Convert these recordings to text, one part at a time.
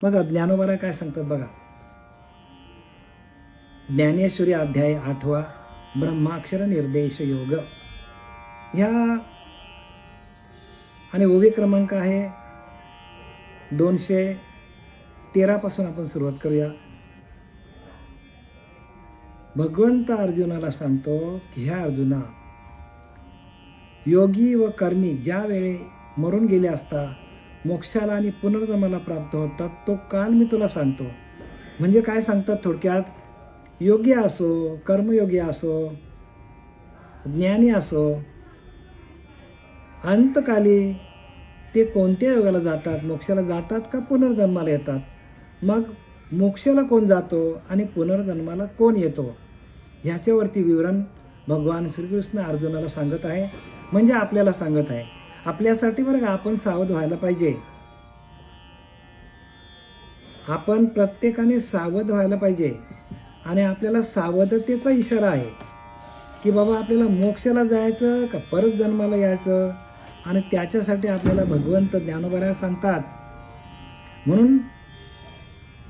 बघा ज्ञानोबाला काय सांगतात बघा. ज्ञानेश्वरी अध्याय 8 ब्रह्माक्षर निर्देश योग. ह्या आणि ओवी क्रमांक आहे 213 पासून आपण सुरुवात करूया. भगवंत अर्जुनाला सांगतो की ह्या अर्जुना, योगी व कर्णी ज्या वेळी मरून गेले असता मोक्षाला आणि पुनर्जन्माला प्राप्त होतात तो काल मी तुला सांगतो. म्हणजे काय सांगतात थोडक्यात, योगी असो, कर्मयोगी असो, ज्ञानी असो, अंतकाली ते कोणत्या योगाला जातात, मोक्षाला जातात का पुनर्जन्माला येतात. मग मोक्षाला कोण जातो आणि पुनर्जन्माला कोण येतो ह्याच्यावरती विवरण भगवान श्रीकृष्ण अर्जुनाला सांगत आहे. म्हणजे आपल्याला सांगत आहे. आपल्यासाठी बरं का, आपण सावध व्हायला पाहिजे. आपण प्रत्येकाने सावध व्हायला पाहिजे. आणि आपल्याला सावधतेचा इशारा आहे की बाबा आपल्याला मोक्षाला जायचं का परत जन्माला यायचं. आणि त्याच्यासाठी आपल्याला भगवंत ज्ञानोबा सांगतात. म्हणून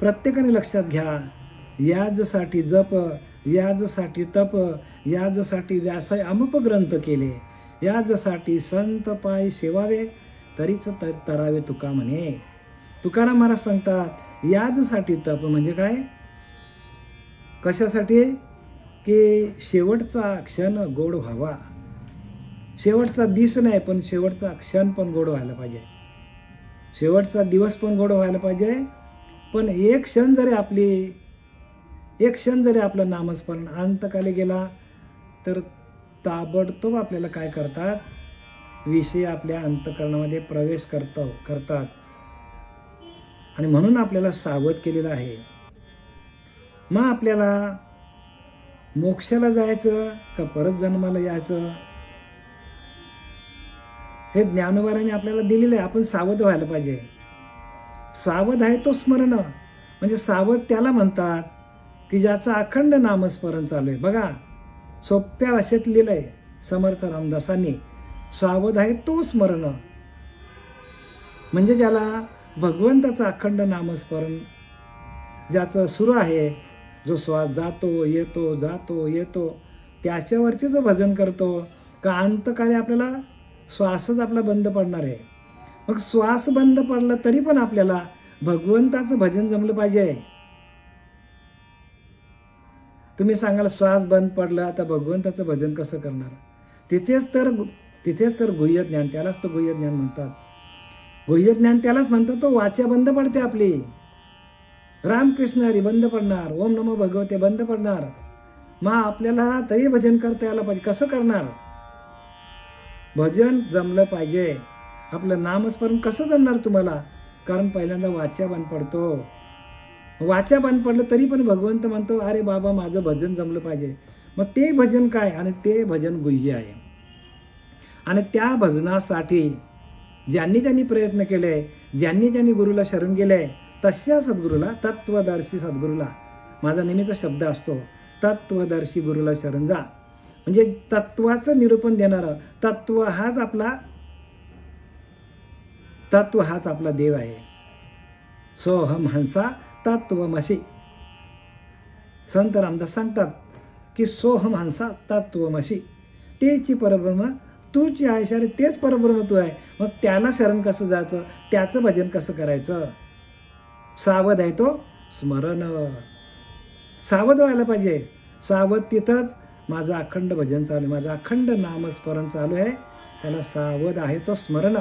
प्रत्येकाने लक्षात घ्या, याजसाठी जप, याजसाठी तप, याजसाठी व्यासाय अमुप ग्रंथ केले, याजसाठी संत पाय सेवावे, तरीच तरावे तुका म्हणे. तुकाराम महाराज सांगतात याजसाठी तप म्हणजे काय, कशासाठी, की शेवटचा क्षण गोड व्हावा. शेवटचा दिस नाही पण शेवटचा क्षण पण गोड व्हायला पाहिजे. शेवटचा दिवस पण गोड व्हायला पाहिजे. पण एक क्षण जरी आपलं नामस्मरण अंतकाली गेला तर ताबडतोब आपल्याला काय करतात, विषय आपल्या अंतःकरणामध्ये प्रवेश करतात. आणि म्हणून आपल्याला सावध केलेलं आहे. मग आपल्याला मोक्षाला जायचं का परत जन्माला यायचं हे ज्ञानोबाने आपल्याला दिलेलं आहे. आपण सावध व्हायला पाहिजे. सावध आहे तो स्मरण. म्हणजे सावध त्याला म्हणतात की ज्याचं अखंड नामस्मरण चालू आहे. बघा सोप्या भाषेत लिहिलं आहे समर्थ रामदासांनी, सावध आहे तो स्मरण. म्हणजे ज्याला भगवंताचं अखंड नामस्मरण ज्याचं सुरू आहे, जो श्वास जातो येतो जातो येतो त्याच्यावरती जो भजन करतो, का अंतकाली आपल्याला श्वासच आपला बंद पडणार आहे. मग श्वास बंद पडला तरी पण आपल्याला भगवंताचं भजन जमलं पाहिजे. तुम्ही सांगाल श्वास बंद पडला आता भगवंताचं भजन कसं करणार. तिथेच तर गुह्य ज्ञान, त्यालाच तर गुह्य ज्ञान म्हणतात. गुह्य ज्ञान त्यालाच म्हणतात तो वाचा बंद पडते आपली. रामकृष्ण हरी बंद पडणार, ओम नमो भगवते बंद पडणार. मग आपल्याला तरी भजन करता यायला पाहिजे. कसं करणार, भजन जमलं पाहिजे. आपलं नामस्मरण कसं जमणार तुम्हाला, कारण पहिल्यांदा वाचा बंद पडतो. वाचा बंद पडलं तरी पण भगवंत म्हणतो अरे बाबा माझं भजन जमलं पाहिजे. मग ते भजन काय, आणि ते भजन गुह्य आहे. आणि त्या भजनासाठी ज्यांनी प्रयत्न केले, ज्यांनी गुरुला शरण गेले, तशा सद्गुरूला, तत्वदर्शी सद्गुरूला, माझा नेहमीचा शब्द असतो तत्वदर्शी गुरुला शरण जा. म्हणजे तत्वाचं निरूपण देणारं, तत्व हाच आपला देव आहे. सोहम हंसा तत्वमसी. संत रामदास सांगतात की सोहम हंसा तत्वमसी, तेची परब्रह्म तूच आहेस. अरे तेच परब्रह्म तू आहे. मग त्याला शरण कसं जायचं, त्याचं भजन कसं करायचं. सावध आहे तो स्मरण. सावध व्हायला पाहिजे. सावध तिथंच माझं अखंड भजन चालू आहे, माझं अखंड नामस्मरण चालू आहे, त्याला सावध आहे तो स्मरण.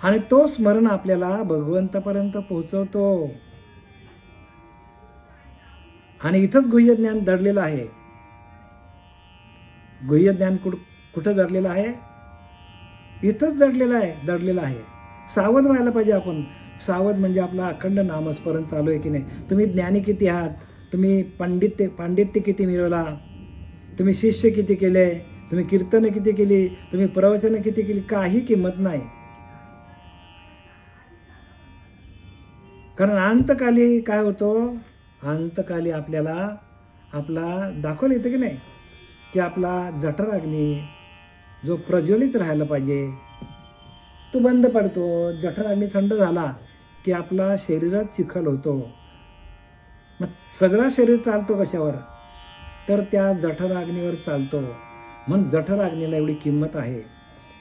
आणि तो स्मरण आपल्याला भगवंतापर्यंत पोहोचवतो. आणि इथंच गुह्य ज्ञान दडलेलं आहे. गुह्य ज्ञान कुठं दडलेलं आहे, इथंच दडलेलं आहे. सावध व्हायला पाहिजे आपण. सावध म्हणजे आपला अखंड नामस्मरण चालू आहे की नाही. तुम्ही ज्ञानी किती आहात, तुम्ही पांडित्य किती मिळवला, तुम्ही शिष्य किती केले, तुम्ही कीर्तन किती केली, तुम्ही प्रवचन किती केली, काही किंमत नाही. कारण अंतकाली काय होतो, अंतकाली आपल्याला आपला दाखवलं येतं की नाही, की आपला जठराग्नी, जो प्रज्वलित राहायला पाहिजे तो बंद पडतो. जठराग्नी थंड झाला की आपला शरीरात चिखल होतो. मग सगळा शरीर चालतो कशावर? तर त्या जठराग्नीवर चालतो. म्हणून जठराग्नीला एवढी किंमत आहे.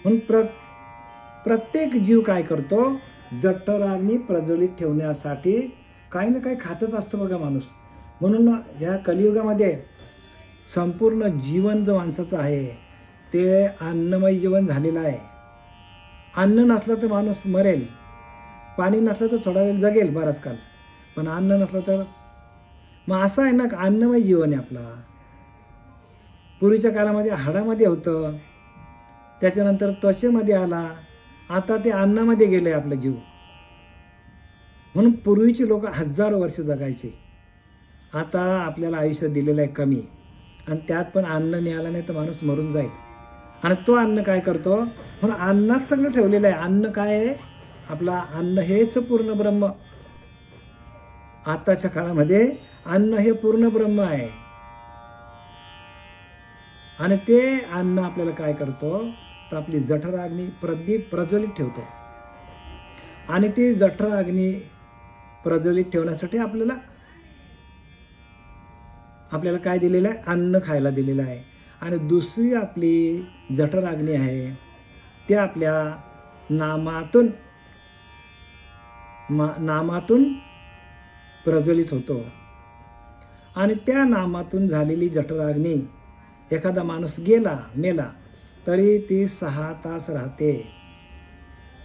म्हणून प्रत्येक जीव काय करतो? जठराग्नी प्रज्वलित ठेवण्यासाठी काही ना काही खातच असतो बघा माणूस. म्हणून ह्या कलियुगामध्ये संपूर्ण जीवन जो माणसाचं आहे ते अन्नमय जीवन झालेलं आहे. अन्न नसलं तर माणूस मरेल, पाणी नसलं तर थोडा वेळ जगेल बराच काल, पण अन्न नसलं तर मग असं आहे ना, अन्नमय जीवन आहे आपला. पूर्वीच्या काळामध्ये हाडामध्ये होतं, त्याच्यानंतर त्वचेमध्ये आला, आता ते अन्नामध्ये गेले आपला जीव. म्हणून पूर्वीची लोक हजारो वर्ष जगायचे. आता आपल्याला आयुष्य दिलेलं आहे कमी, आणि त्यात पण अन्न मिळालं नाही तर माणूस मरून जाईल. आणि तो अन्न काय करतो? म्हणून अन्नात सगळं ठेवलेलं आहे. अन्न काय आहे? आपला अन्न हेच पूर्ण ब्रह्म. आताच्या काळामध्ये अन्न हे पूर्ण ब्रह्म आहे. आणि ते अन्न आपल्याला काय करतो? तर आपली जठराग्नी प्रज्वलित ठेवतो. आणि ती जठराग्नी प्रज्वलित ठेवण्यासाठी आपल्याला काय दिलेलं आहे? अन्न खायला दिलेलं आहे. आणि दुसरी आपली जठराग्नी आहे ते आपल्या नामातून प्रज्वलित होतो. आणि त्या नामातून झालेली जठराग्नी एखादा माणूस मेला तरी ती 6 तास राहते.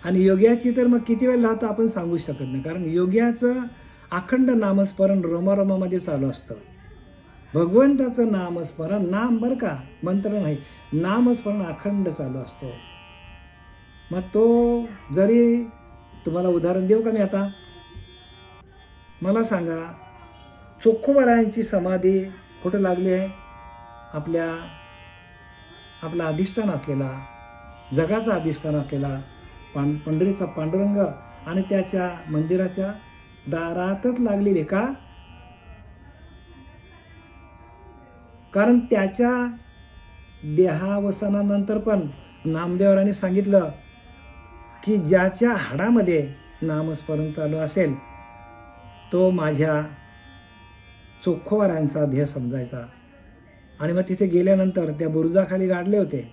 आणि योग्याची तर मग किती वेळ राहतो आपण सांगू शकत नाही, कारण योग्याचं अखंड नामस्मरण रोमारोमामध्ये चालू असतं. भगवंताचं नामस्मरण, नाम बरं का, मंत्र नाही, नामस्मरण अखंड चालू असतो. मग तो जरी तुम्हाला उदाहरण देऊ का मी आता? मला सांगा, चोखोबारायांची समाधी कुठं लागली आहे? आपला अधिष्ठान असलेला, जगाचा अधिष्ठान असलेला पंढरीचा पांडुरंग आणि त्याच्या मंदिराच्या दारातच लागलेली. का? कारण त्याच्या देहावसानानंतर पण नामदेवरांनी सांगितलं की ज्याच्या हाडामध्ये नामस्मरण चालू असेल तो माझ्या चोखोबारायांचा देह समजायचा. आणि मग तिथे गेल्यानंतर त्या बुरुजाखाली गाडले होते.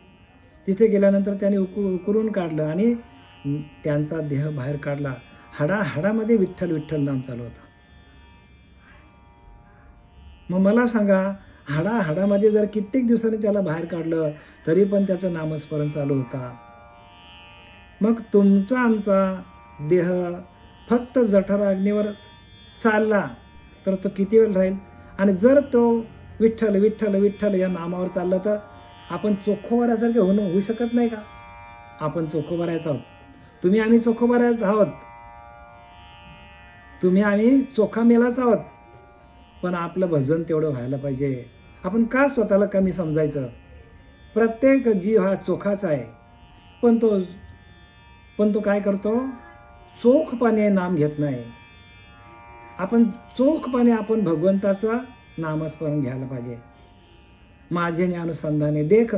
तिथे गेल्यानंतर त्याने उकरून काढलं आणि त्यांचा देह बाहेर काढला. हाडामध्ये विठ्ठल विठ्ठल नाम चालू होता. मग मला सांगा, हाडामध्ये जर कित्येक दिवसांनी त्याला बाहेर काढलं तरी पण त्याचं नामस्मरण चालू होता. मग तुमचा आमचा देह फक्त जठराग्नीवर चालला तर तो किती वेळ राहील? आणि जर तो विठ्ठल विठ्ठल विठ्ठल या नामावर चालला तर आपण चोखोबारासारखे होऊ शकत नाही का? आपण चोखोबारायच आहोत. तुम्ही आम्ही चोखोबारायच आहोत. तुम्ही आम्ही चोखा मेलाच आहोत. पण आपलं भजन तेवढं व्हायला पाहिजे. आपण का स्वतःला कमी समजायचं? प्रत्येक जीव हा चोखाच आहे. पण तो काय करतो? चोखपणे नाम घेत नाही. आपण चोखपणे आपण भगवंताचं नामस्मरण घ्यायला पाहिजे. माझे अनुसंधाने देख,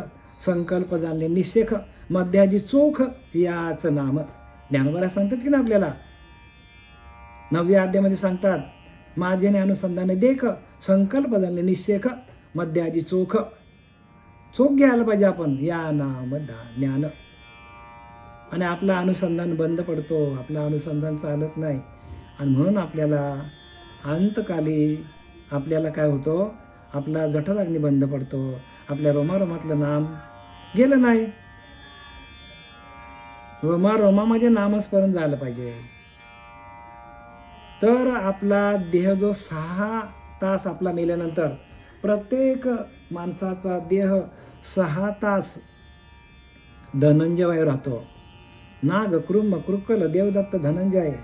संकल्प जाणले निशेख, मध्याजी चोख याच नाम. ज्ञानोबा सांगतात की ना आपल्याला, 9व्या अध्यायामध्ये सांगतात, माझे अनुसंधाने देख, संकल्प जाणले निशेख, मध्याजी चोख. चोख घ्यायला पाहिजे आपण या नाम ज्ञान. आणि आपलं अनुसंधान बंद पडतो, आपलं अनुसंधान चालत नाही. आणि म्हणून आपल्याला अंतकाली आपल्याला काय होतो? आपला जठराग्नी बंद पडतो. आपल्या रोमारोमातलं नाम गेलं नाही. रोमारोमामध्ये नामस्मरण झालं पाहिजे. तर आपला देह जो 6 तास आपला मेल्यानंतर, प्रत्येक माणसाचा देह 6 तास धनंजय वायू राहतो. नाग कृम कृकल देवदत्त धनंजय.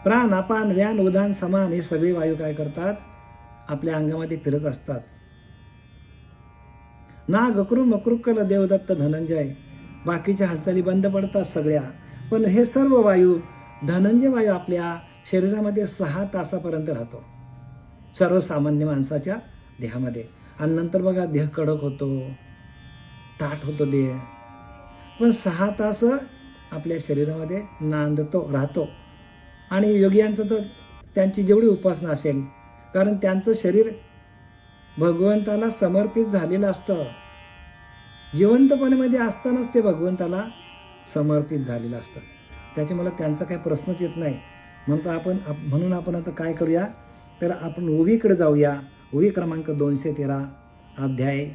प्राण अपान व्यान उदान समान हे सगळे वायू काय करतात? आपल्या अंगामध्ये फिरत असतात. नाग कृम कृकल देवदत्त धनंजय. बाकीच्या हालचाली बंद पडतात सगळ्या, पण हे सर्व वायू, धनंजय वायू आपल्या शरीरामध्ये 6 तासापर्यंत राहतो, सर्वसामान्य माणसाच्या देहामध्ये. आणि नंतर बघा देह कडक होतो, ताठ होतो देह, पण 6 तास आपल्या शरीरामध्ये नांदतो राहतो. आणि योगियांचं तर त्यांची जेवढी उपासना असेल, कारण त्यांचं शरीर भगवंताला समर्पित झालेलं असतं. जिवंतपणामध्ये असतानाच ते भगवंताला समर्पित झालेलं असतं. त्याच्यामुळे त्यांचा काही प्रश्नच येत नाही. म्हणून आपण आता काय करूया, तर आपण ओवीकडे जाऊया. ओवी क्रमांक 213, अध्याय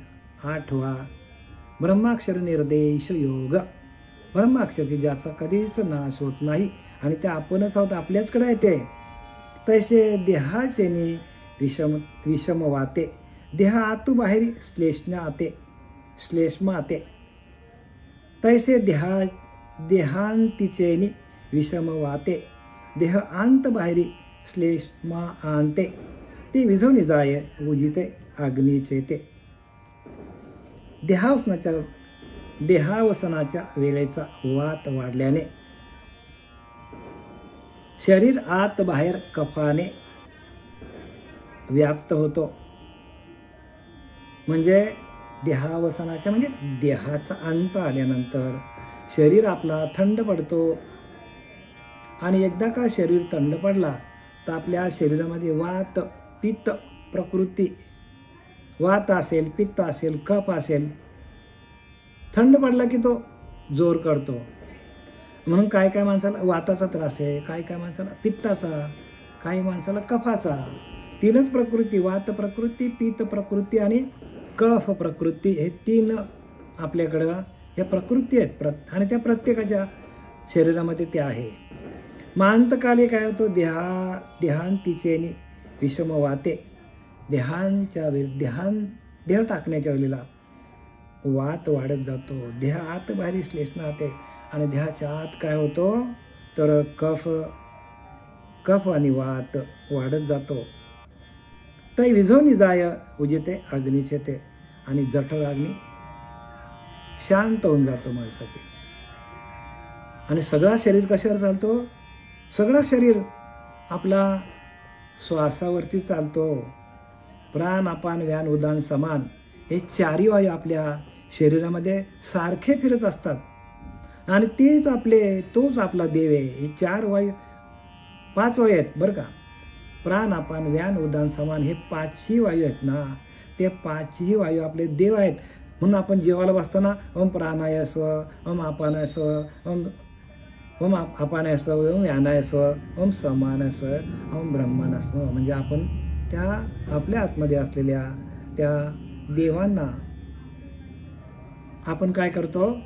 8वा, ब्रह्माक्षर निर्देश योग. ब्रह्माक्षर की ज्याचा कधीच नाश होत नाही आणि ते आपणच आहोत, आपल्याचकडे आहे ते. तैसे देहाचेने विषम वाते, देह आतू बाहेर श्लेष्मा आते. तैसे देहांतिचेनी विषम वाते, देह आंत बाहेरी श्लेष्मा आणते. ती विझवणी जाय उजिते अग्नीचे ते. देहावसनाच्या वेळेचा वात वाढल्याने शरीर आत बाहेर कफाने व्याप्त होतो. म्हणजे देहावसनाच्या म्हणजे देहाचा अंत आल्यानंतर शरीर आपला थंड पडतो. आणि एकदा का शरीर थंड पडला तर आपल्या शरीरामध्ये वात पित्त प्रकृती, वात असेल, पित्त असेल, कफ असेल, थंड पडला की तो जोर करतो. म्हणून काय काय माणसाला वाताचा त्रास आहे, काय काय माणसाला पित्ताचा, काही माणसाला कफाचा. 3च प्रकृती, वात प्रकृती, पित्त प्रकृती आणि कफ प्रकृती, हे 3 आपल्याकडं ह्या प्रकृती आहेत. आणि त्या प्रत्येकाच्या शरीरामध्ये ते आहे. मांतकाली काय होतो, देहांतिचेनी विषम वाते, देह टाकण्याच्या वेळेला वात वाढत जातो. देह आत बाहेर श्लेष्मा आते. आणि देहाच्या आत काय होतो, तर कफ आणि वात वाढत जातो. तै विझवणी जाय उजिते अग्नीचे ते. आणि जठर अग्नी शांत होऊन जातो माणसाचे. आणि सगळा शरीर कशावर चालतो, सगळा शरीर आपला श्वासावरती चालतो. प्राण अपान व्यान उदान समान, हे 4 वायू आपल्या शरीरामध्ये सारखे फिरत असतात. आणि तोच आपला देव आहे. हे 4 वायू 5 वायू आहेत बरं का. प्राण अपान व्यान उदान समान, हे 5ही वायू आहेत ना, ते 5ही वायू आपले देव आहेत. म्हणून आपण जेवायला बसताना ओम प्राणाय स्व, ओम अपानाय स्व, ओम अपानाय स्व, ओम व्यानाय स्व, ओम समानाय स्व, ओम ब्रह्मानाय स्व. म्हणजे आपण त्या आपल्या आतमध्ये असलेल्या त्या देवांना आपण काय करतो,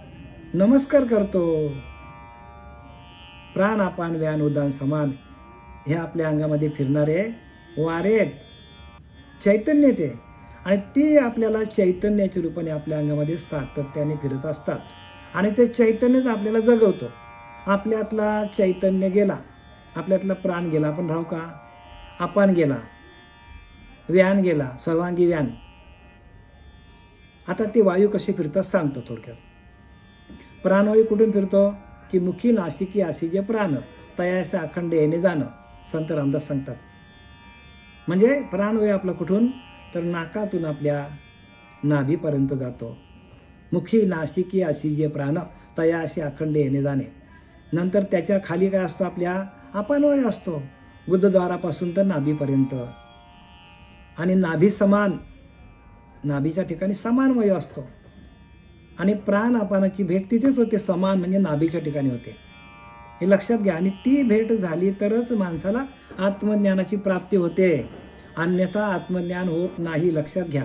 नमस्कार करतो. प्राण अपान व्यान उदान समान, हे आपल्या अंगामध्ये फिरणारे वारे आहेत, चैतन्य ते. आणि ते आपल्याला चैतन्याच्या रूपाने आपल्या अंगामध्ये सातत्याने फिरत असतात. आणि ते चैतन्यच आपल्याला जगवतो. आपल्यातला चैतन्य गेला, आपल्यातला प्राण गेला, आपण राहू का. अपान गेला, व्यान गेला, सर्वांगी व्यान. आता ते वायू कसे फिरतात सांगतो थोडक्यात. प्राणवायू कुठून फिरतो, की मुखी नासिकी अशी जे प्राण तयासे अखंड येणे जाणं, संत रामदास सांगतात. म्हणजे प्राणवायू आपला कुठून, तर नाकातून आपल्या नाभीपर्यंत जातो. मुखी नासिकी अशी जे प्राण तयासे अखंड येणे जाणे. नंतर त्याच्या खाली काय असतो, आपल्या अपानवायू असतो, गुदद्वारापासून तर नाभीपर्यंत. आणि नाभी समान, नाभीच्या ठिकाणी समान वायू असतो. आणि प्राण अपानाची भेट तिथेच होते, समान म्हणजे नाभीच्या ठिकाणी होते. हे लक्षात घ्या. आणि ती भेट झाली तरच माणसाला आत्मज्ञानाची प्राप्ती होते, अन्यथा आत्मज्ञान होत नाही. लक्षात घ्या.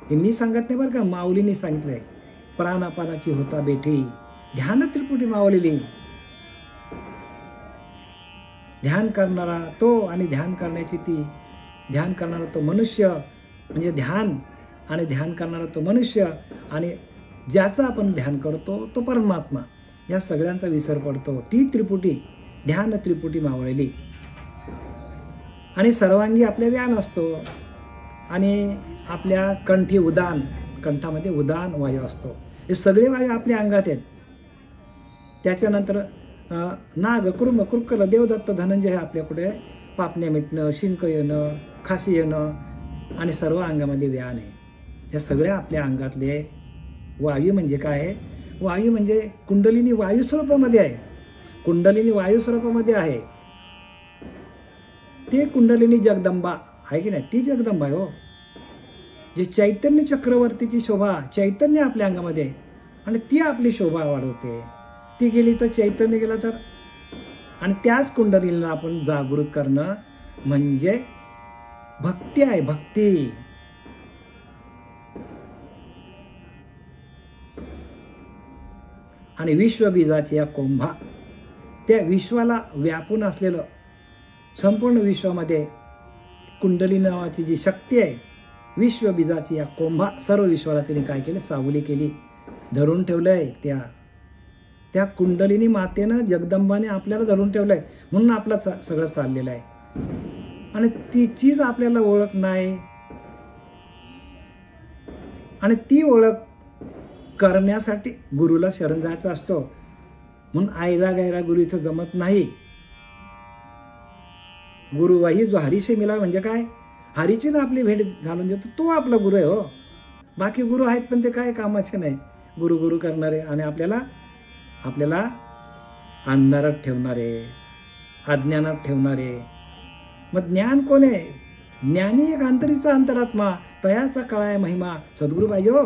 हे मी सांगत नाही बरं का, माऊलींनी सांगितलंय. प्राण अपानाची होता बेठी, ध्यान त्रिपुटी मावलेली. ध्यान करणारा तो आणि ध्यान करण्याची ती, ध्यान करणारा तो मनुष्य म्हणजे ध्यान, आणि ध्यान करणारा तो मनुष्य, आणि ज्याचं आपण ध्यान करतो तो परमात्मा. या सगळ्यांचा विसर पडतो. ती त्रिपुटी, ध्यान त्रिपुटी मावळली. आणि सर्वांगी आपल्या व्यान असतो. आणि आपल्या कंठी उदान, कंठामध्ये उदान वायू असतो. हे सगळे वायू आपल्या अंगात आहेत. त्याच्यानंतर नाग, कुरुम, कुरकल, देवदत्त, धनंजय हे आपल्या पुढे पापण्या मिटणं, शिंक येणं, खाशी येणं आणि सर्व अंगामध्ये व्यान आहे. या सगळ्या आपल्या अंगातले वायू म्हणजे काय आहे? वायू म्हणजे कुंडलिनी वायू स्वरूपामध्ये आहे. कुंडलिनी वायू स्वरूपामध्ये आहे. ते कुंडलिनी जगदंबा आहे की नाही? ती जगदंबा आहे हो. जे चैतन्य चक्रवर्तीची शोभा, चैतन्य आपल्या अंगामध्ये आहे आणि ती आपली शोभा वाढवते. ती गेली तर चैतन्य गेलं तर, आणि त्याच कुंडलीला आपण जागृत करणं म्हणजे भक्ती आहे. भक्ती. आणि विश्वबीजाची या कोंभा, त्या विश्वाला व्यापून असलेलं संपूर्ण विश्वामध्ये कुंडली नावाची जी शक्ती आहे, विश्वबीजाची या कोंभा, सर्व विश्वाला तिने काय केलं? सावली केली, धरून ठेवलंय. त्या कुंडलिनी मातेनं, जगदंबाने आपल्याला धरून ठेवलंय, म्हणून आपलं सगळं चाललेलं आहे. आणि तिचीच आपल्याला ओळख नाही, आणि ती ओळख करण्यासाठी गुरुला शरण जायचं असतो. म्हणून आयरा गैरा गुरु इथं जमत नाही. गुरु वही जो हरीशी मिला म्हणजे काय? हरीची ना आपली भेट घालून देतो, तो आपला गुरु आहे हो. बाकी गुरु आहेत पण ते काय कामाचे नाही. गुरु गुरु करणारे आणि आपल्याला अंधारात ठेवणारे, अज्ञानात ठेवणारे. मग ज्ञान कोण आहे? ज्ञानी एक अंतरीचा अंतरात्मा, तयाचा कळाय महिमा. सद्गुरू पाहिजे हो.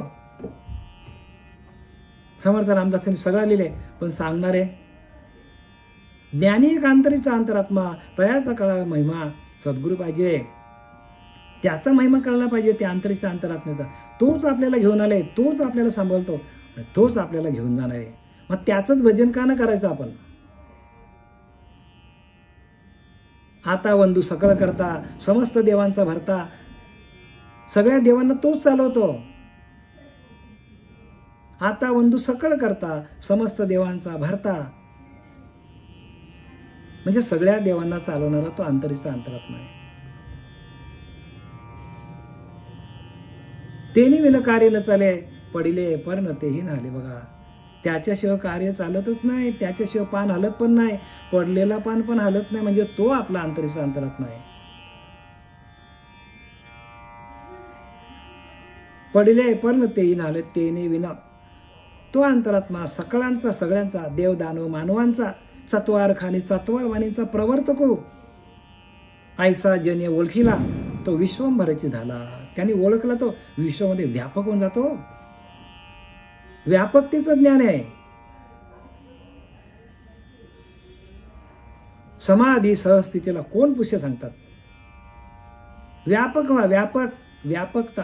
समर्थ रामदासांनी सगळं लिहिले, पण सांगणारे ज्ञानी एक अंतरीचा अंतरात्मा, तयाचा कळाय महिमा. सद्गुरू पाहिजे, त्याचा महिमा कळला पाहिजे, त्या अंतरीच्या अंतरात्म्याचा. तोच आपल्याला घेऊन आलाय, तोच आपल्याला सांभाळतो आणि तोच आपल्याला घेऊन जाणार आहे. मग त्याचंच भजन का न करायचं आपण? आता वंदू सकळ करता, समस्त देवांचा भरता, सगळ्या देवांना तोच चालवतो. आता वंदू सकळ करता, समस्त देवांचा भरता, म्हणजे सगळ्या देवांना चालवणारा तो अंतरीचा अंतरात्मा आहे. तेनी विन कार्य न चाले, पडिले पर न तेही नाले. बघा, त्याच्याशिवाय कार्य चालतच नाही, त्याच्याशिवाय पान हलत पण नाही, पडलेला पान पण हलत नाही, म्हणजे तो आपला अंतरीचा अंतरात्मा आहे. पडिले पर न तेही नाले, तेने विना. तो अंतरात्मा सकळांचा, सगळ्यांचा, देव दानव मानवांचा, चत्वार खानी चत्वार वाणीचा प्रवर्तको. ऐसा जने ओळखीला, तो विश्वंभराची झाला. त्यांनी ओळखला तो विश्वामध्ये व्यापक होऊन जातो. व्यापकतेचं ज्ञान आहे. समाधी सहस्थितीला कोण पुष्य सांगतात? व्यापक व्हा, व्यापकता.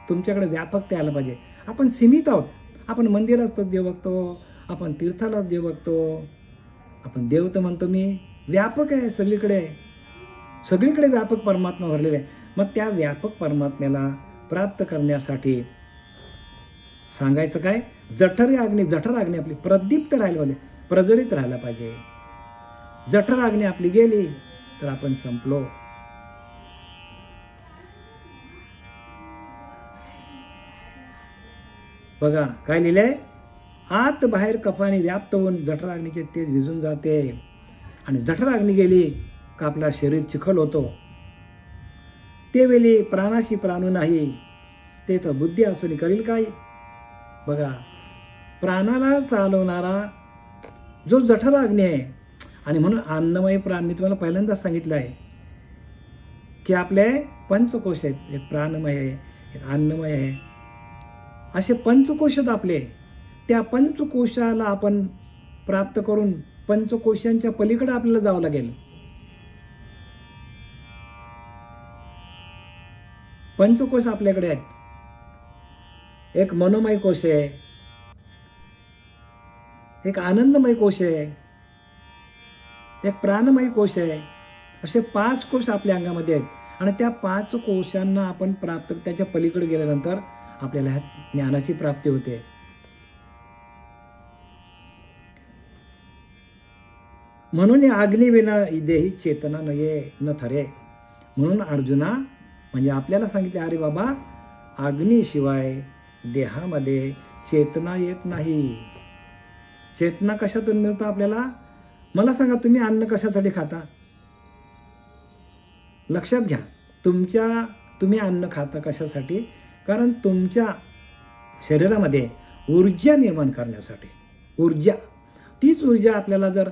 तुमच्याकडे व्यापकता यायला पाहिजे. आपण सीमित आहोत. आपण मंदिरात देव बघतो, आपण तीर्थाला देव बघतो, आपण देव तर म्हणतो मी. व्यापक आहे सगळीकडे, सगळीकडे व्यापक परमात्मा भरलेला आहे. मग त्या व्यापक परमात्म्याला प्राप्त करण्यासाठी सांगायचं काय? जठर अग्नी आपली प्रदीप्त राहायला पाहिजे, प्रज्वलित राहायला पाहिजे. जठर अग्नी आपली गेली तर आपण संपलो. बघा काय लिहिलंय? आत बाहेर कफाने व्याप्त होऊन जठर अग्नीचे तेज विझून जाते, आणि जठर अग्नी गेली का आपला शरीर चिखल होतो. ते वेळी प्राणाशी प्राणू नाही, ते तर बुद्धी असून करील काय? बघा, प्राणाला चालवणारा जो जठर अग्नी आहे, आणि म्हणून अन्नमय प्राण, मी तुम्हाला पहिल्यांदाच सांगितलं आहे की आपले पंचकोश आहेत. एक प्राणमय आहे, एक अन्नमय आहे, असे पंचकोश आहेत आपले. त्या पंचकोशाला आपण प्राप्त करून पंचकोशांच्या पलीकडे आपल्याला जावं लागेल. पंचकोश आपल्याकडे आहेत. एक मनोमय कोश आहे, एक आनंदमय कोश आहे, एक प्राणमय कोश आहे. असे 5 कोश आपल्या अंगामध्ये आहेत. आणि त्या 5 कोशांना आपण प्राप्त, त्याच्या पलीकडे गेल्यानंतर आपल्याला ह्या ज्ञानाची प्राप्ती होते. म्हणून अग्निविना देही चेतना न थरे. म्हणून अर्जुना, म्हणजे आपल्याला सांगितले, अरे बाबा, अग्नीशिवाय देहामध्ये चेतना येत नाही. चेतना कशातून मिळतं आपल्याला? मला सांगा, तुम्ही अन्न कशासाठी खाता? लक्षात घ्या, तुम्ही अन्न खाता कशासाठी? कारण तुमच्या शरीरामध्ये ऊर्जा निर्माण करण्यासाठी, ऊर्जा, तीच ऊर्जा आपल्याला जर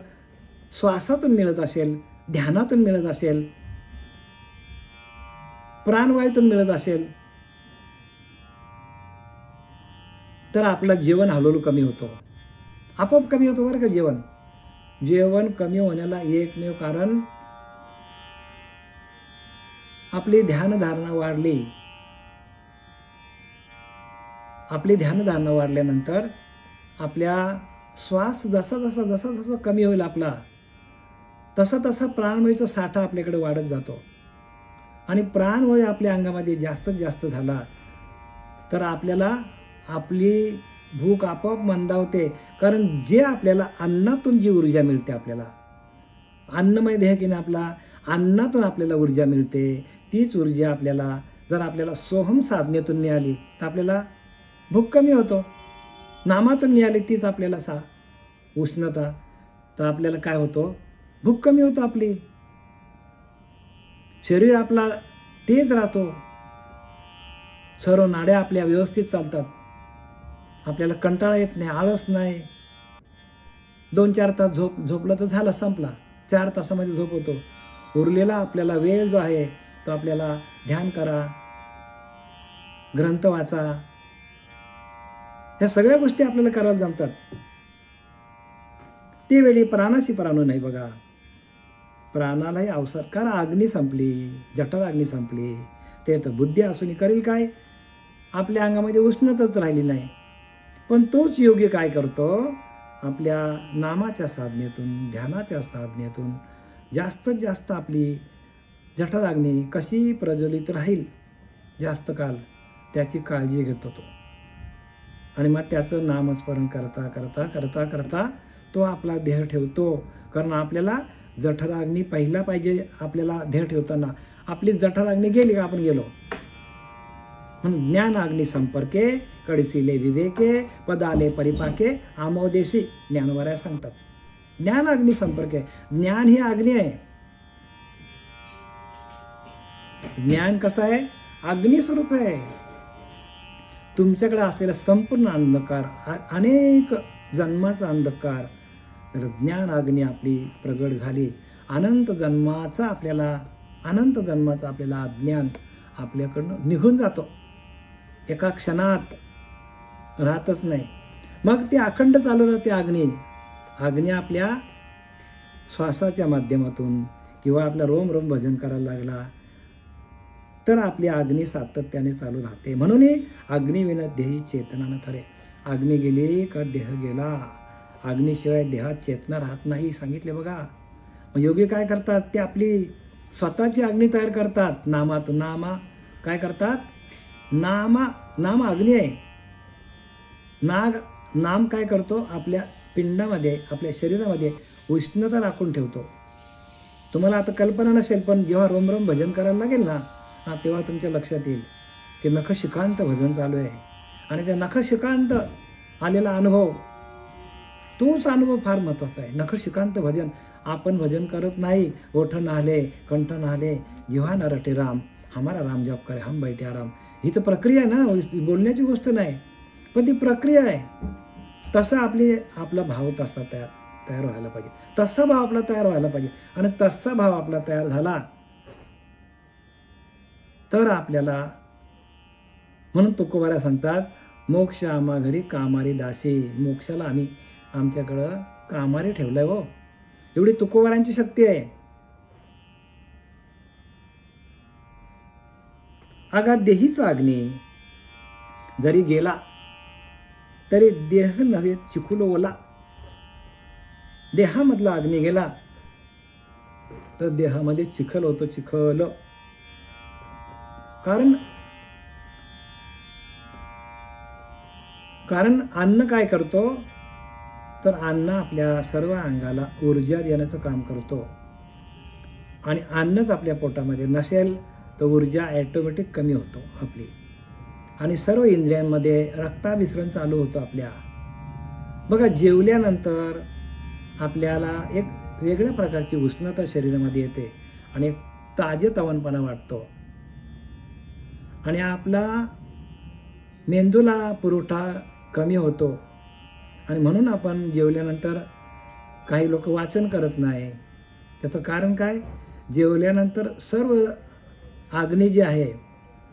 श्वासातून मिळत असेल, ध्यानातून मिळत असेल, प्राणवायूतून मिळत असेल, तर आपलं जीवन हळूहळू कमी होतो, आपोआप कमी होतो बरं का. जेवण कमी होण्याला एकमेव कारण आपली ध्यानधारणा वाढली. आपली ध्यानधारणा वाढल्यानंतर आपल्या श्वास जसा जसा कमी होईल आपला, तसा प्राणवायूचा साठा आपल्याकडे वाढत जातो. आणि प्राणवायू आपल्या अंगामध्ये जास्तीत जास्त झाला तर आपल्याला आपली भूक आपोआप मंदावते. कारण जे आपल्याला अन्नातून जी ऊर्जा मिळते, आपल्याला अन्नमय देह की नाही आपला, अन्नातून आपल्याला ऊर्जा मिळते, तीच ऊर्जा आपल्याला जर आपल्याला सोहम साधनेतून मिळाली तर आपल्याला भूक कमी होतो. नामातून मिळाली तीच आपल्याला उष्णता, तर आपल्याला काय होतो, भूक कमी होतो, आपली शरीर आपला तेज राहतो, सर्व नाड्या आपल्या व्यवस्थित चालतात, आपल्याला कंटाळा येत नाही, आळस नाही. 2-4 तास झोपलं तर झालं, संपला. 4 तासामध्ये झोप होतो. उरलेला आपल्याला वेळ जो आहे तो आपल्याला ध्यान करा, ग्रंथ वाचा, ह्या सगळ्या गोष्टी आपल्याला करायला जमतात. ती वेळी प्राणाशी प्राणू नाही बघा. प्राणालाही अवसर, कारण अग्नी संपली, जठर अग्नी संपली, ते तर बुद्धी असून करेल काय, आपल्या अंगामध्ये उष्णताच राहिली नाही. पण तोच योगी काय करतो, आपल्या नामाच्या साधनेतून, ध्यानाच्या साधनेतून जास्तीत जास्त आपली जठर अग्नी कशी प्रज्वलित राहील जास्त काल, त्याची काळजी घेतो तो. आणि मग त्याचं नामस्मरण करता करता करता करता तो आपला देह ठेवतो. कारण आपल्याला जठर अग्नी पहिला पाहिजे. आपल्याला देह ठेवताना आपली जठर अग्नी गेली का आपण गेलो. म्हणून ज्ञान अग्नी संपर्के कडिसिले विवेके पदाले परिपाके आमोदेशी ज्ञानवाऱ्या सांगतात. ज्ञान अग्नी संपर्के, ज्ञान ही अग्नी आहे. ज्ञान कसं आहे, अग्नी स्वरूप आहे. तुमच्याकडे असलेला संपूर्ण अंधकार, अनेक जन्माचा अंधकार, तर ज्ञान अग्नी आपली प्रगट झाली. अनंत जन्माचा आपल्याला अज्ञान आपल्याकडनं निघून जातो, एका क्षणात राहतच नाही. मग ते अखंड चालू राहते अग्नी आपल्या श्वासाच्या माध्यमातून किंवा आपल्या रोम रोम भजन करायला लागला तर आपली अग्नी सातत्याने चालू राहते. म्हणून अग्निविना देही चेतना न ठरे. अग्नी गेली का देह गेला. अग्नीशिवाय देहात चेतना राहत नाही सांगितले बघा. मग योगी काय करतात, ते आपली स्वतःची अग्नी तयार करतात. नामा काय करतात, नाम अग्नी आहे. नाम काय करतो, आपल्या पिंडामध्ये, आपल्या शरीरामध्ये उष्णता राखून ठेवतो. तुम्हाला आता कल्पना नसेल, पण जेव्हा रोम रोम भजन करायला लागेल ना, तेव्हा तुमच्या लक्षात येईल की नखशिकांत भजन चालू आहे. आणि त्या नखशिकांत आलेला अनुभव, तोच अनुभव फार महत्त्वाचा आहे. नखशिकांत भजन. आपण भजन करत नाही, ओठ नाहले, कंठ नाहले, जिव्हा न रटे राम, हमारा राम जप करे, हम बैठे आराम. ही तर प्रक्रिया आहे ना, बोलण्याची गोष्ट नाही, पण ती प्रक्रिया आहे. तसा आपला भाव तसा तयार व्हायला पाहिजे. तसा भाव आपला तयार व्हायला पाहिजे. आणि तसा भाव आपला तयार झाला तर आपल्याला, म्हणून तुकोबाऱ्या सांगतात, मोक्ष आम्हा घरी कामारी दासी. मोक्षाला आम्ही आमच्याकडं कामारी ठेवलंय हो. एवढी तुकोबाऱ्यांची शक्ती आहे. अगा देहीचा अग्नी जरी गेला तरी देह नव्हे चिखुल ओला. देहामधला अग्नी गेला तर देहामध्ये चिखल होतो, चिखल. कारण अन्न काय करतो, तर अन्न आपल्या सर्व अंगाला ऊर्जा देण्याचं काम करतो. आणि अन्नच आपल्या पोटामध्ये नसेल तर ऊर्जा ॲटोमॅटिक कमी होतो आपली. आणि सर्व इंद्रियांमध्ये रक्ताभिसरण चालू होतं आपल्या. बघा, जेवल्यानंतर आपल्याला एक वेगळ्या प्रकारची उष्णता शरीरामध्ये येते आणि एक ताजेतवानपणा वाटतो. आणि आपला मेंदूला पुरवठा कमी होतो आणि म्हणून आपण जेवल्यानंतर काही लोक वाचन करत नाही. त्याचं कारण काय? जेवल्यानंतर सर्व अग्नी जी आहे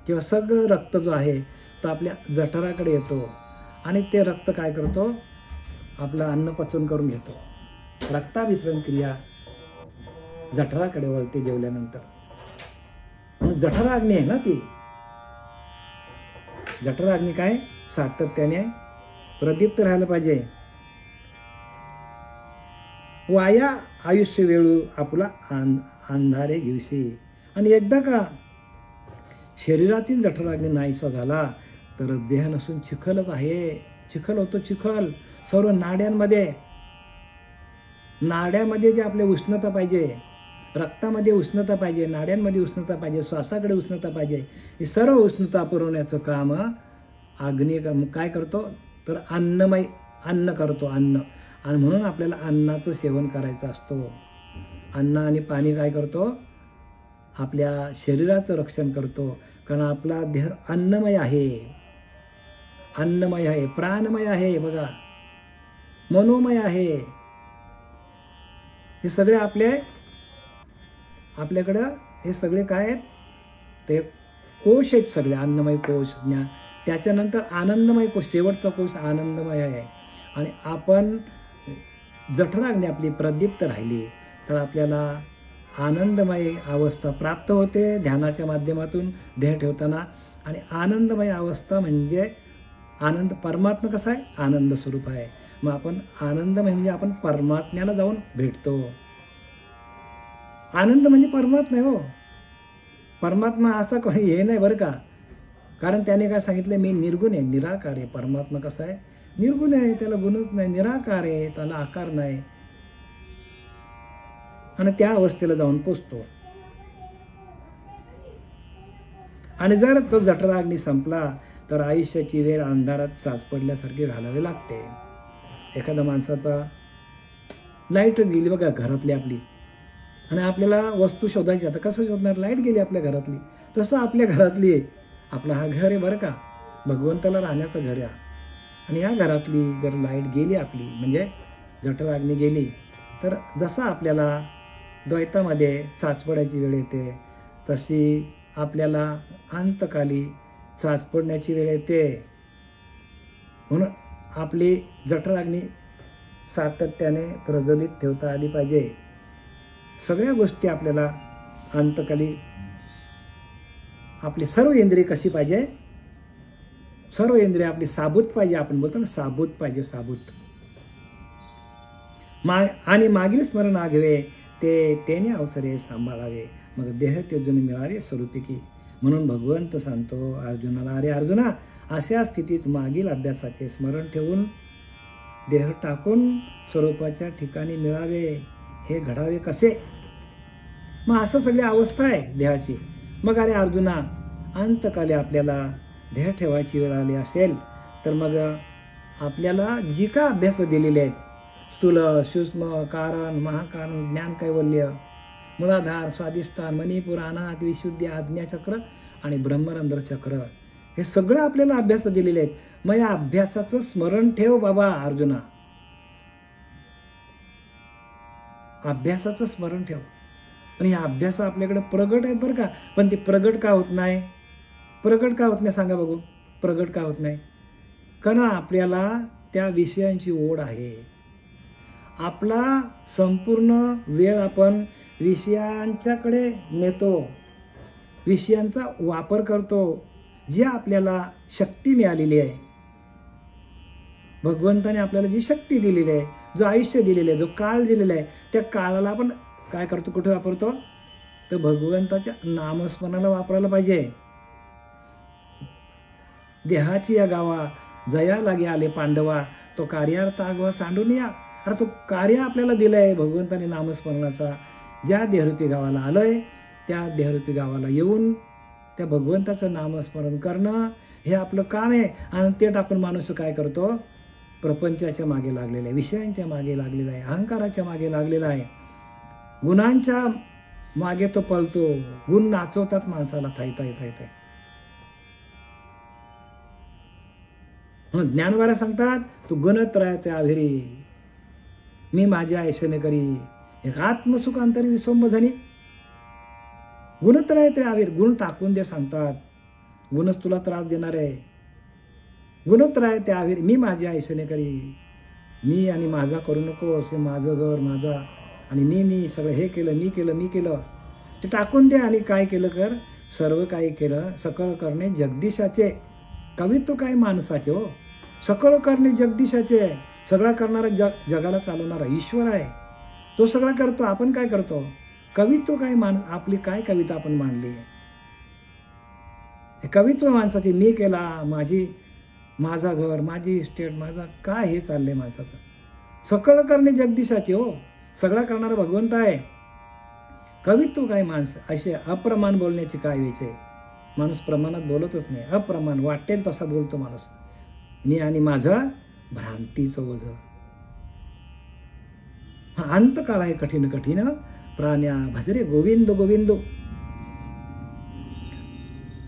किंवा सगळं रक्त जो आहे तो आपल्या जठराकडे येतो आणि ते रक्त काय करतो? आपलं अन्न पचन करून घेतो. रक्ताभिसरण क्रिया जठराकडे वळते जेवल्यानंतर. म्हणून जठराग्नी आहे ना ती. जठराग्नी काय? सातत्याने प्रदीप्त राहायला पाहिजे. वाया आयुष्य वेळू आपुला अंधारे घेऊशी. आणि एकदा का शरीरातील जठराग्नी नाहीसा झाला तर देह नसून चिखलच आहे. चिखल होतो, चिखल सर्व नाड्यामध्ये जे आपले उष्णता पाहिजे, रक्तामध्ये उष्णता पाहिजे, नाड्यांमध्ये उष्णता पाहिजे, श्वासाकडे उष्णता पाहिजे, हे सर्व उष्णता पुरवण्याचं काम अग्नी काय करतो? तर अन्न करतो, अन्न. आणि म्हणून आपल्याला अन्नाचं सेवन करायचं असतो. अन्न आणि पाणी काय करतो? आपल्या शरीराचं रक्षण करतो. कारण आपला देह अन्नमय आहे, अन्नमय आहे, प्राणमय आहे, बघा, मनोमय आहे. हे सगळे आपल्याकडं हे सगळे काय आहेत? ते कोश आहेत सगळे, अन्नमय कोश. त्याच्यानंतर आनंदमय कोश, शेवटचा कोश आनंदमय आहे. आणि आपण जठराग्नी आपली प्रदीप्त राहिली तर आपल्याला आनंदमय अवस्था प्राप्त होते ध्यानाच्या माध्यमातून देह ठेवताना. आणि आनंदमय अवस्था म्हणजे आनंद. परमात्मा कसा आहे? आनंद स्वरूप आहे. मग आपण आनंदमय म्हणजे आपण परमात्म्याला जाऊन भेटतो. आनंद म्हणजे परमात्मा हो. परमात्मा असा कोणी हे नाही बरं का. कारण त्याने काय सांगितलं? मी निर्गुण आहे, निराकार आहे. परमात्मा कसा आहे? निर्गुण आहे, त्याला गुणच नाही, निराकार आहे, त्याला आकार नाही. आणि त्या अवस्थेला जाऊन पोचतो. आणि जर तो जठराग्नी संपला तर आयुष्याची वेळ अंधारात चाच पडल्यासारखी घालावी लागते. एखाद्या माणसाचा लाईट गेली बघा घरातली आपली, आणि आपल्याला वस्तू शोधायची. आता कसं शोधणार? लाईट गेली आपल्या घरातली. तसं आपल्या घरातली आहे. आपलं हा घर आहे बरं का, भगवंताला राहण्याचं घर आहे. आणि या घरातली जर लाईट गेली आपली, म्हणजे जठराग्नी गेली, तर जसं आपल्याला द्वैतामध्ये चाच पडायची वेळ येते तशी आपल्याला अंतकाली चाच पडण्याची वेळ येते. म्हणून आपली जठराग्नी सातत्याने प्रज्वलित ठेवता आली पाहिजे. सगळ्या गोष्टी आपल्याला अंतकाली आपली सर्व इंद्रिय कशी पाहिजे? सर्व इंद्रिय आपली साबूत पाहिजे. आपण बोलतो ना, साबूत पाहिजे, साबूत. आणि मागील स्मरण आघवे त्याने अवसरे सांभाळावे, मग देह त्यजून मिळावे स्वरूपिकी. म्हणून भगवंत सांगतो अर्जुनाला, अरे अर्जुना, अशा स्थितीत मागील अभ्यासाचे स्मरण ठेवून देह टाकून स्वरूपाच्या ठिकाणी मिळावे. हे घडावे कसे? मग असं सगळी अवस्था आहे देहाची. मग अरे अर्जुना, अंतकाली आपल्याला देह ठेवायची वेळ आली असेल तर मग आपल्याला जी का अभ्यास दिलेले आहेत, स्थूल, सूक्ष्म, कारण, महाकारण, ज्ञान, कैवल्य, मूलाधार, स्वाधिष्ठान, मणिपूर, अनाहत, विशुद्धी, आज्ञाचक्र आणि ब्रह्मरंध्र चक्र, हे सगळं आपल्याला अभ्यास दिलेले आहेत. मग या अभ्यासाचं स्मरण ठेव बाबा अर्जुना, अभ्यासाचं स्मरण ठेव. आणि हा अभ्यास आपल्याकडे प्रगट आहेत बरं का. पण ते प्रगट का होत नाही? प्रगट का होत नाही सांगा बघू? प्रगट का होत नाही? कारण आपल्याला त्या विषयांची ओढ आहे. आपला संपूर्ण वेळ आपण विषयांच्याकडे नेतो, विषयांचा वापर करतो. जी आपल्याला शक्ती मिळालेली आहे, भगवंताने आपल्याला जी शक्ती दिलेली आहे, जो आयुष्य दिलेलं आहे, जो काळ दिलेला आहे, त्या काळाला आपण काय करतो? कुठे वापरतो? तर भगवंताच्या नामस्मरणाला वापरायला पाहिजे. देहाची या गावा जया लागे आले पांडवा, तो कार्यार्थ आगवा सांडून या. अरे तो कार्य आपल्याला दिलं आहे भगवंताने नामस्मरणाचा. ज्या देहरूपी गावाला आलोय त्या देहरूपी गावाला येऊन त्या भगवंताचं नामस्मरण करणं हे आपलं काम आहे. आणि ते टाकून माणूस काय करतो? प्रपंचाच्या मागे लागलेला आहे, विषयांच्या मागे लागलेला आहे, अहंकाराच्या मागे लागलेला आहे, गुणांच्या मागे तो पळतो. गुण नाचवतात माणसाला थाय थाय थाय थाय. म्हणून ज्ञानवारा सांगतात, तू गुणत्रयाचे आविरी मी माझ्या ऐशने करी, एक आत्मसुख अंतरी विसंबधनी. गुणत्रयाचे आविर, गुण टाकून दे सांगतात. गुणच तुला त्रास देणार आहे. गुणत्रयाचे आविर मी माझ्या ऐशने करी, मी आणि माझा करू नकोस. हे माझं घर, माझा आणि मी सगळं हे केलं, मी केलं ते टाकून दे. आणि काय केलं कर, सर्व काही केलं सकळ करणे जगदीशाचे. कवित्व काय माणसाचे हो, सकळ करणे जगदीशाचे. सगळा करणारा जगाला चालवणारा ईश्वर आहे, तो सगळा करतो. आपण काय करतो? कवित्व काय आपली काय कविता आपण मांडली? कवित्व माणसाची, मी केला, माझा घर, माझी इस्टेट, माझा काय हे चाललंय माणसाचं. सकळ करणे जगदीशाचे हो, सगळा करणारा भगवंत आहे. कवित्व काय माणसं, असे अप्रमाण बोलण्याची काय वेच आहे. माणूस प्रमाणात बोलतच नाही, अप्रमाण वाटेल तसा बोलतो माणूस. मी आणि माझा भ्रांतीचं ओझ. अंतकाळ आहे कठीण कठीण, प्राण्या भजरे गोविंद गोविंद.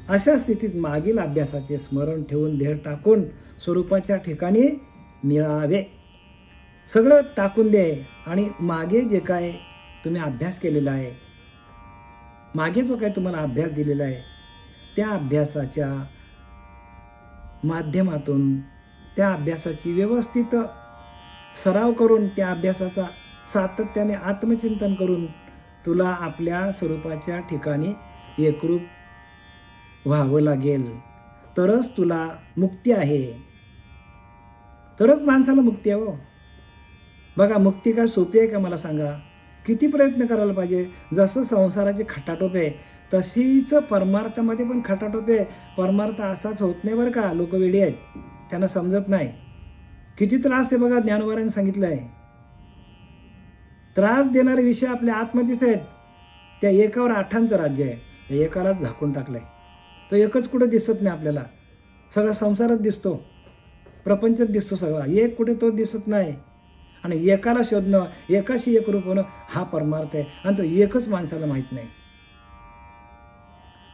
अशा स्थितीत मागील अभ्यासाचे स्मरण ठेवून देह टाकून स्वरूपाच्या ठिकाणी मिळावे. सगळं टाकून दे आणि मागे जे काय तुम्ही अभ्यास केलेला आहे, मागे जो काय तुम्हाला अभ्यास दिलेला आहे, त्या अभ्यासाच्या माध्यमातून त्या अभ्यासाची व्यवस्थित सराव करून, त्या अभ्यासाचा सातत्याने आत्मचिंतन करून तुला आपल्या स्वरूपाच्या ठिकाणी एकरूप व्हावं लागेल. तरच तुला मुक्ती आहे, तरच माणसाला मुक्ती आहे हो. बघा, मुक्ती काय सोपी आहे का मला सांगा? किती प्रयत्न करायला पाहिजे. जसं संसाराची खटाटोप आहे तशीच परमार्थामध्ये पण खटाटोप आहे. परमार्थ असाच होत नाही बरं का. लोक वेडी आहेत, त्यांना समजत नाही. किती त्रास आहे बघा, ज्ञानवारांनी सांगितलं आहे. त्रास देणारे विषय आपल्या आतमध्येच आहेत. त्या एकावर आठांचं राज्य आहे, त्या एकालाच झाकून टाकलंय. तो एकच कुठं दिसत नाही आपल्याला, सगळा संसारात दिसतो, प्रपंचात दिसतो सगळा. एक कुठे तो दिसत नाही. आणि एकाला शोधणं, एकाशी एकरूप होणं हा परमार्थ आहे. आणि तो एकच माणसाला माहीत नाही.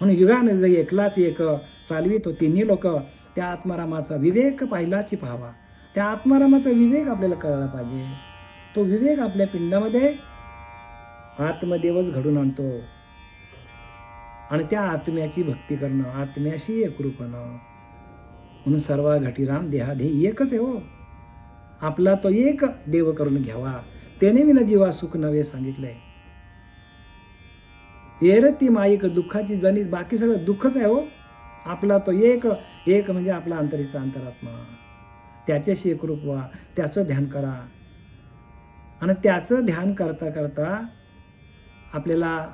म्हणून युगानुयुग एकलाच एक चालवी तो तिन्ही लोक. त्या आत्मारामाचा विवेक पाहिलाची पाहावा. त्या आत्मारामाचा विवेक आपल्याला कळला पाहिजे. तो विवेक आपल्या पिंडामध्ये आत्मदेवच घडून आणतो. आणि त्या आत्म्याची भक्ती करणं, आत्म्याशी एकरूप होणं. म्हणून सर्व घटीराम देहादेही एकच आहे हो. आपला तो एक देव करून घ्यावा, त्याने विना जीवा सुख नव्हे सांगितलंय. एरती माईक दुःखाची जनित, बाकी सगळं दुःखच आहे हो. आपला तो एक म्हणजे आपला अंतरीचा अंतरात्मा. त्याच्याशी एकरूप व्हा, त्याचं ध्यान करा. आणि त्याचं ध्यान करता करता आपल्याला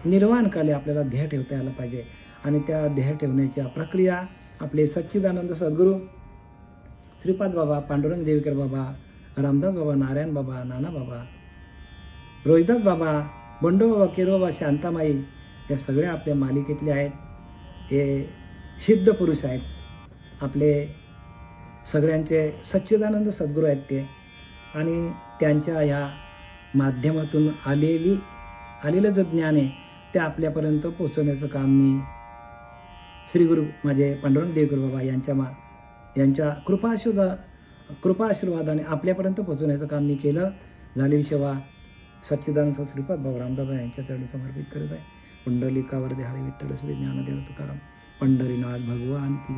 निर्वाणकाली आपल्याला ध्येय ठेवता यायला पाहिजे. आणि त्या ध्येय ठेवण्याच्या प्रक्रिया आपले सच्चिदानंद सद्गुरू श्रीपाद बाबा, पांडुरंग देवकर बाबा, रामदास बाबा, नारायण बाबा, नाना बाबा, रोहिदास बाबा, बंडू बाबा, केरो बाबा, शांतामाई, या सगळ्या आपल्या मालिकेतले आहेत. हे सिद्ध पुरुष आहेत, आपले सगळ्यांचे सच्चिदानंद सद्गुरू आहेत ते. आणि त्यांच्या ह्या माध्यमातून आलेलं जे ज्ञान आहे ते आपल्यापर्यंत पोचवण्याचं काम मी श्रीगुरू माझे पांडुरंग देवकर बाबा यांच्या कृपा आशीर्वादाने आपल्यापर्यंत पोहोचवण्याचं काम मी केलं. झालेली सेवा सच्चिदानंद श्रीपाद बाबा रामदाबा यांच्या चरणी समर्पित करत आहे. पुंडलिकावर हरी विठ्ठल श्री ज्ञानदेव तुकाराम पंढरीनाथ भगवान की